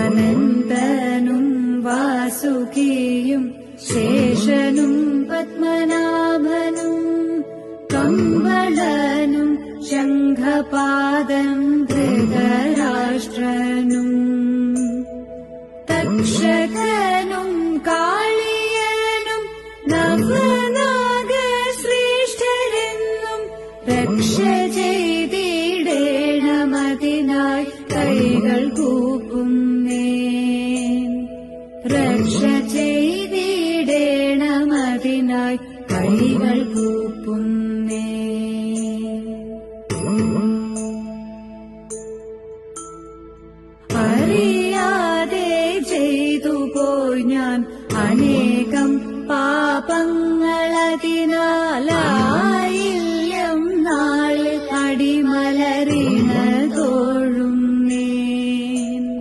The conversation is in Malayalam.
അനന്തനും വാസുകിയും ശേഷനും പത്മനാഭനും കമ്പളനും ശംഖപാദം ധൃതരാഷ്ട്രനും തക്ഷകനും കാളിയനും നവനാഗശ്രേഷ്ഠരെന്നും രക്ഷ ചെയ്തിടേണമതിനായി കൈകൾ കൂപ്പുന്നേ. രക്ഷ ചെയ്തിടേണമതിനായി കൈകൾ കൂപ്പുന്നേ. അറിയാതെ ചെയ്തു പോയി ഞാൻ അനേകം പാപങ്ങളതിനാലാ